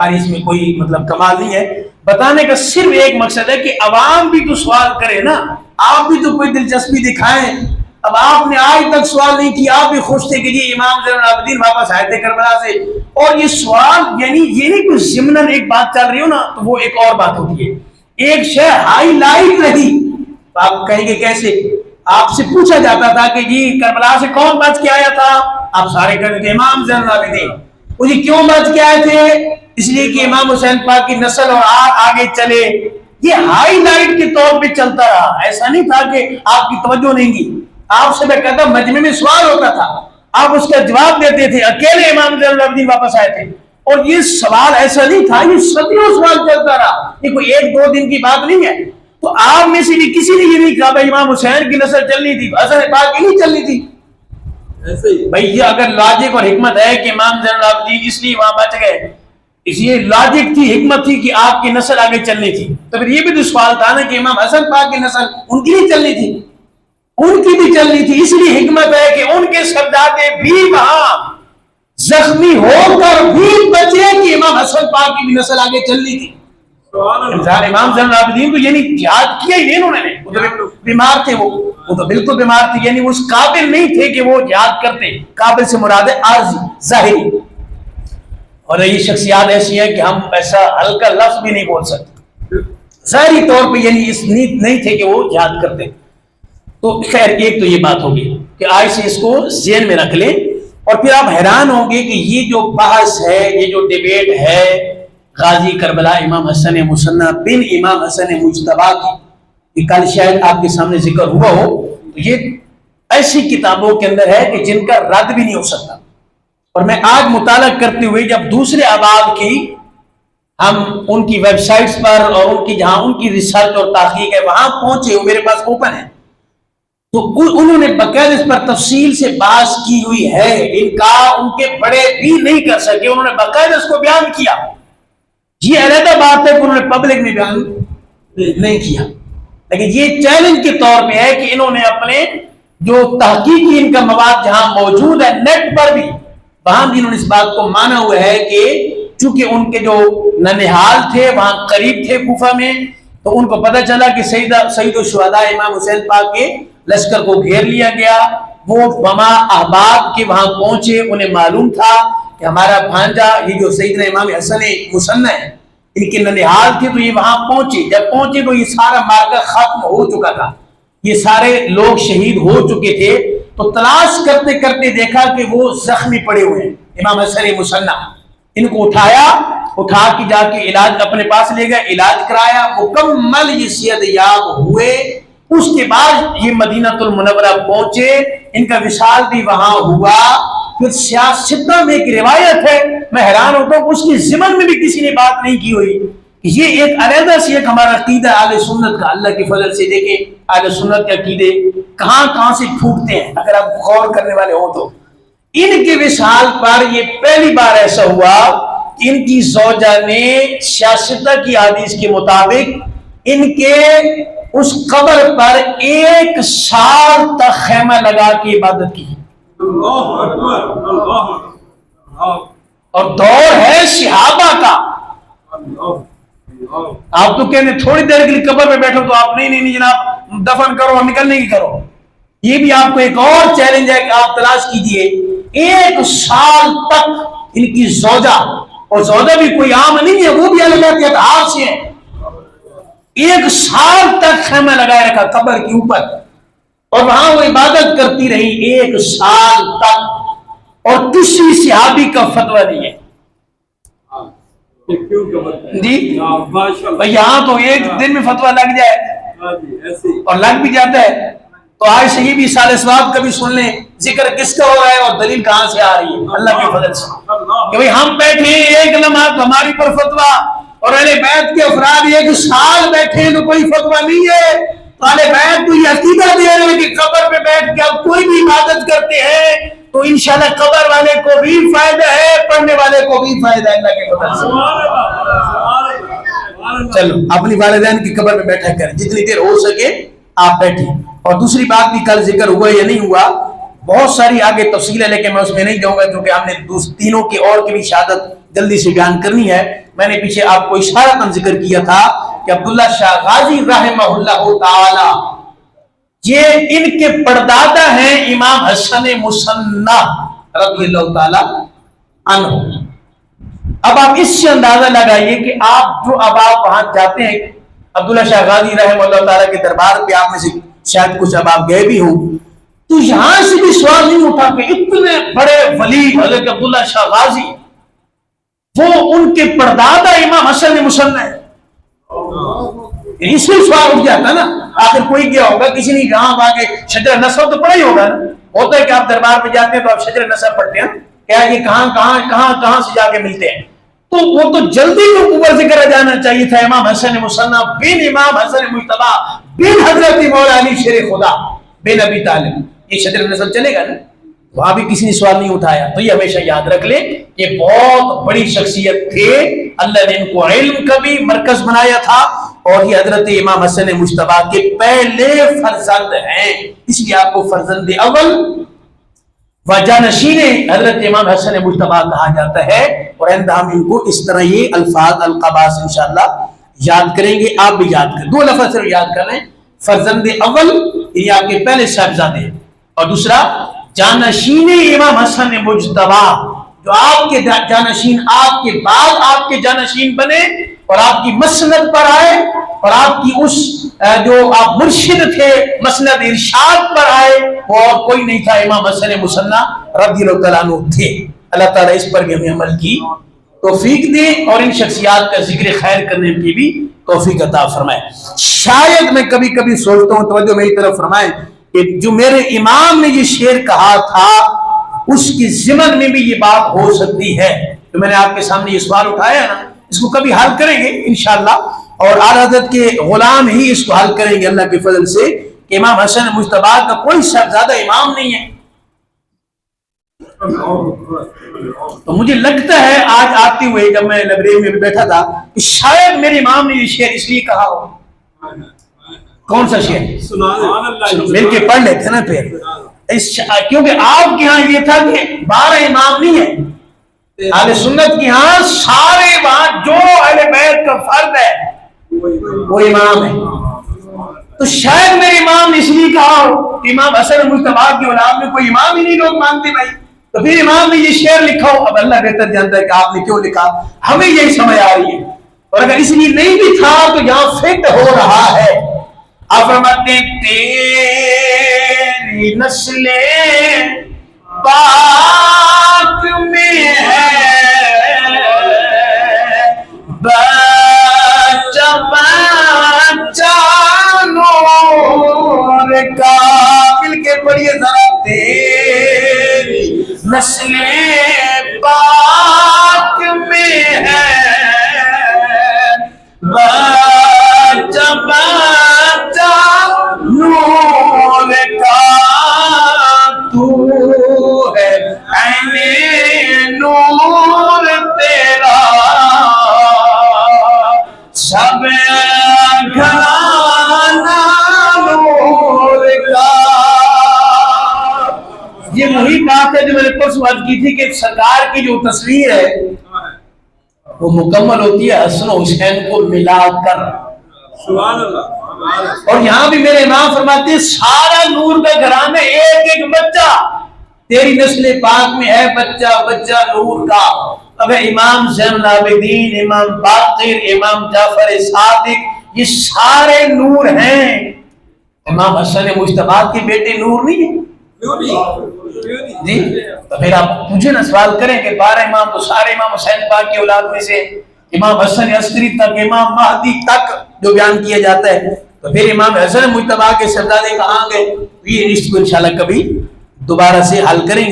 اور اس میں کوئی مطلب کمال نہیں ہے. بتانے کا صرف ایک مقصد ہے کہ عوام بھی تو سوال کرے نا, آپ بھی تو کوئی دلچسپی دکھائیں. اب آپ نے آج تک سوال نہیں کیا, آپ بھی خوش تھے کہ جی امام زین العابدین واپس آئے تھے کربلا سے, اور یہ سوال یعنی یہ نہیں کوئی ضمناً ایک بات چل رہی ہو نا تو وہ ایک اور بات ہوتی ہے. ایک شے ہائی لائٹ رہی, آپ کہیں گے کیسے؟ آپ سے پوچھا جاتا تھا کہ جی کربلا سے کون بچ کے آیا تھا, آپ سارے کہتے تھے امام زین العابدین. وہ جی کیوں بچ کے آئے تھے؟ اس لیے کہ امام حسین پاک کی نسل اور آگے چلے. یہ ہائی لائٹ کے طور پہ چلتا رہا, ایسا نہیں تھا کہ آپ کی توجہ نہیں کی. آپ سے میں کہتا مجمع میں سوال ہوتا تھا, آپ اس کا جواب دیتے تھے, اکیلے امام زین العابدین واپس آئے تھے. اور یہ سوال ایسا نہیں تھا, یہ صدیوں سوال چلتا رہا, یہ کوئی ایک دو دن کی بات نہیں ہے. تو آپ میں سے بھی کسی نے یہ نہیں کہا بھائی امام حسین کی نسل چلنی تھی, حسن پاک کی نہیں چلنی تھی. بھائی یہ اگر لاجک اور حکمت ہے کہ امام زین العابدین اس لیے وہاں بچ گئے, اس لیے لاجک تھی, حکمت تھی کہ آپ کی نسل آگے چلنی تھی, تو پھر یہ بھی تو سوال تھا نا کہ امام حسن پاک کی نسل ان کی نہیں چلنی تھی, ان کی بھی چلنی تھی. اس لیے حکمت ہے کہ ان کے شہزادے بھی وہاں زخمی ہو کر بھی بچے کہ امام حسن پاک کی بھی نسل آگے چلنی تھی. امام زین العابدین تو یعنی جہاد کیا ہی نہیں انہوں نے, وہ تو بیمار تھے, وہ تو بالکل بیمار تھے, یعنی وہ اس قابل نہیں تھے کہ وہ جہاد کرتے. قابل سے مراد ہے عارضی, ظاہری. اور یہ شخصیات ایسی ہیں کہ ہم ایسا ہلکا لفظ بھی نہیں بول سکتے, ظاہری طور پہ یعنی اس نیت نہیں تھے کہ وہ جہاد کرتے. تو خیر ایک تو یہ بات ہوگی کہ آج سے اس کو ذہن میں رکھ لیں. اور پھر آپ حیران ہوں گے کہ یہ جو بحث ہے, یہ جو ڈیبیٹ ہے غازی کربلا امام حسن مثنی بن امام حسن مجتبی کی, یہ کل شاید آپ کے سامنے ذکر ہوا ہو, تو یہ ایسی کتابوں کے اندر ہے کہ جن کا رد بھی نہیں ہو سکتا. اور میں آج مطالعہ کرتے ہوئے جب دوسرے آباد کی ہم ان کی ویب سائٹس پر اور ان کی جہاں ان کی ریسرچ اور تحقیق ہے وہاں پہنچے, وہ میرے پاس اوپن ہے, تو انہوں نے باقاعدہ اس پر تفصیل سے بحث کی ہوئی ہے. انکار ان کے بڑے بھی نہیں کر سکے, انہوں نے باقاعدہ اس کو بیان کیا. یہ علیحدہ بات ہے کہ انہوں نے پبلک میں بیان نہیں کیا, لیکن یہ چیلنج کے طور پہ ہے کہ انہوں نے اپنے جو تحقیقی ان کا مواد جہاں موجود ہے نیٹ پر بھی, وہاں بھی انہوں نے اس بات کو مانا ہوا ہے کہ چونکہ ان کے جو ننہال تھے وہاں قریب تھے کوفہ میں, تو ان کو پتہ چلا کہ سید الشہداء امام حسین پاک کے لشکر کو گھیر لیا گیا. وہ بما احباب کے وہاں پہنچے, انہیں معلوم تھا کہ ہمارا بھانجا یہ جو سیدنا امام حسن مثنی ہے ان کے ننہال تھے, تو یہ وہاں پہنچے. جب پہنچے تو یہ سارا معرکہ ختم ہو چکا تھا, یہ سارے لوگ شہید ہو چکے تھے. تو تلاش کرتے کرتے دیکھا کہ وہ زخمی پڑے ہوئے ہیں امام حسن مثنی. ان کو اٹھا کے جا کے علاج اپنے پاس لے گئے, علاج کرایا, مکمل یہ صحت یاب ہوئے. اس کے بعد یہ مدینہ المنورہ پہنچے, ان کا وصال بھی وہاں ہوا. پھر سیاستہ میں ایک روایت ہے, میں حیران ہوتا ہوں اس کی ضمن میں بھی کسی نے بات نہیں کی ہوئی. یہ ایک علیحدہ سے ایک ہمارا عقیدہ اہل سنت کا, اللہ کے فضل سے دیکھیں اہل سنت کے عقیدے کہاں سے پھوٹتے ہیں اگر آپ غور کرنے والے ہوں تو. ان کے وصال پر یہ پہلی بار ایسا ہوا کہ ان کی زوجہ نے سیاستہ کی حدیث کے مطابق ان کے اس قبر پر 1 سال تک خیمہ لگا کے عبادت کی. اور دور ہے صحابہ کا. آپ تو کہنے تھوڑی دیر کے لیے قبر میں بیٹھو تو آپ نہیں جناب دفن کرو اور نکلنے کی کرو. یہ بھی آپ کو ایک اور چیلنج ہے کہ آپ تلاش کیجئے. 1 سال تک ان کی زوجہ, اور زوجہ بھی کوئی عام نہیں ہے, وہ بھی اللہ کے اتحاد سے ہیں, 1 سال تک خیمہ لگائے رکھا قبر کے اوپر, اور وہاں وہ عبادت کرتی رہی 1 سال تک. اور کسی صحابی کا فتویٰ نہیں ہے جی. یہاں تو ایک دن میں فتویٰ لگ جائے اور لگ بھی جاتا ہے. تو آج سے یہ بھی سال ثواب کا بھی سن لیں, ذکر کس کا ہو رہا ہے اور دلیل کہاں سے آ رہی ہے, اللہ کے فضل سے. کہ بھئی ہم بیٹھے ایک لمحہ ہماری پر فتویٰ, اور اہل بیت کے افراد 1 سال بیٹھے تو کوئی فتویٰ نہیں ہے. تو اہل بیت کو یہ عقیدہ دے رہے ہیں کہ قبر پہ بیٹھ کے آپ کوئی بھی عبادت کرتے ہیں تو انشاءاللہ قبر والے کو بھی فائدہ ہے, پڑھنے والے کو بھی فائدہ ہے, اللہ کے فضل سے. چلو اپنی والدین کی قبر پہ بیٹھا کریں, جتنی دیر ہو سکے آپ بیٹھیں. اور دوسری بات بھی کل ذکر ہوا یا نہیں ہوا, بہت ساری آگے تفصیل ہے لیکن میں اس میں نہیں جاؤں گا کیونکہ ہم نے تینوں کی اور کی بھی شہادت جلدی سے بیان کرنی ہے. میں نے پیچھے آپ کو اشارتاً ذکر کیا تھا کہ عبداللہ شاہ غازی رحمہ اللہ تعالی یہ ان کے پردادا ہیں امام حسن مصنع رضی اللہ تعالی عنہ۔ اب آپ اس سے اندازہ لگائیے کہ آپ وہاں جاتے ہیں عبداللہ شاہ غازی رحمہ اللہ تعالی کے دربار پہ، آپ میں سے شاید کچھ اب آپ گئے بھی ہوں، تو یہاں سے بھی سوال نہیں اٹھا کہ اتنے بڑے ولی حضرت عبداللہ شاہ غازی وہ ان کے پردادا امام حسن مصنع ہے۔ اس میں سوال اٹھ جاتا نا، آخر کوئی گیا ہوگا، کسی نے جہاں وہاں کے شجر نسب تو پڑھا ہی ہوگا نا۔ ہوتا ہے کہ آپ دربار پہ جاتے ہیں تو آپ شجر نسب پڑھتے ہیں، کیا یہ کہاں سے جا کے ملتے ہیں، تو وہ تو جلدی تو اوپر سے کرا جانا چاہیے تھا امام حسن مصنع بن امام حسن مجتبی بن حضرت مولا علی شیر خدا بن ابی طالب، یہ شجر نسب چلے گا نا؟ وہاں بھی کسی نے سوال نہیں اٹھایا۔ تو یہ ہمیشہ یاد رکھ لیں کہ بہت بڑی شخصیت تھے، اللہ نے ان کو علم کا بھی مرکز بنایا تھا، اور یہ حضرت امام حسن مجتبی کے پہلے فرزند ہیں، اس لیے آپ کو فرزند اول و جانشین حضرت امام حسن مجتبی کہا جاتا ہے۔ اور ہم ان کو اس طرح یہ الفاظ القاباس انشاءاللہ یاد کریں گے، آپ بھی یاد کریں، دو لفظ صرف یاد کر لیں، فرزند اول یہ آپ کے پہلے صاحبزادے، اور دوسرا جانشین امام حسن مجتبی، جو آپ کے جانشین، آپ کے بعد آپ کے جانشین بنے اور آپ کی مسند پر آئے، اور آپ کی اس جو آپ مرشد تھے مسند ارشاد پر آئے، وہ اور کوئی نہیں تھا، امام حسن مصنع رضی اللہ تعالیٰ عنہ تھے۔ اللہ تعالیٰ اس پر بھی ہمیں عمل کی توفیق دے اور ان شخصیات کا ذکر خیر کرنے کی بھی توفیق عطا فرمائے۔ شاید میں کبھی کبھی سوچتا ہوں، توجہ میری طرف فرمائیں، کہ جو میرے امام نے یہ شعر کہا تھا اس کی ضمن میں بھی یہ بات ہو سکتی ہے، تو میں نے آپ کے سامنے یہ سوال اٹھایا نا، اس کو کبھی حل کریں گے انشاءاللہ، اور اعلیٰ حضرت کے غلام ہی اس کو حل کریں گے اللہ کے فضل سے، کہ امام حسن مجتبی کا کوئی صاحبزادہ امام نہیں ہے۔ تو مجھے لگتا ہے آج آتے ہوئے جب میں لائبریری میں بیٹھا تھا کہ شاید میرے امام نے یہ شعر اس لیے کہا ہو۔ کون سا شعر؟ مل کے پڑھ لیتے نا پھر، کیونکہ آپ کے ہاں یہ تھا کہ 12 امام نہیں ہے، اہل سنت کے ہاں سارے وہاں جو اہل بیت کا فرد ہے وہ امام ہے۔ تو شاید میرے امام نے اس لیے کہا ہو کہ امام حسن مجتبی کی اولاد میں کوئی امام ہی نہیں لوگ مانتے بھائی، تو پھر امام نے یہ شعر لکھا ہو۔ اب اللہ بہتر جانتا ہے کہ آپ نے کیوں لکھا، ہمیں یہی سمجھ آ رہی ہے، اور اگر اس لیے نہیں بھی تھا تو یہاں فٹ ہو رہا ہے۔ آپ فرماتے ہیں تیری نسل پاک میں ہے بچہ بچہ نور کا، مل کے پڑھیے ذرا، تیری نسل پاک میں ہے بچہ بچہ نور کا، تو ہے عین نور تیرا سب گھرانہ نور کا۔ یہ وہی بات ہے جو میں نے پرسوں عرض کی تھی کہ سرکار کی جو تصویر ہے وہ مکمل ہوتی ہے حسن و حسین کو ملا کر، سبحان اللہ۔ اور یہاں بھی میرے امام فرماتے ہیں سارا نور کا گھرانہ ایک ایک بچہ تیری نسل پاک میں ہے بچہ بچہ نور کا۔ اب امام زین العابدین، امام باقر، امام جعفر صادق، یہ سارے نور ہیں۔ امام حسن مجتبی کے بیٹے نور نہیں ہیں جی؟ تو پھر آپ مجھے نہ سوال کریں کہ 12 امام تو سارے امام حسین پاک کی اولاد میں سے، امام حسن عسکری تک، امام مہدی تک جو بیان کیا جاتا ہے، تو پھر امام حسن مجتبی کے صاحبزادے کہاں گئے؟ یہ اس کو انشاءاللہ کبھی دوبارہ سے حل کریں گے۔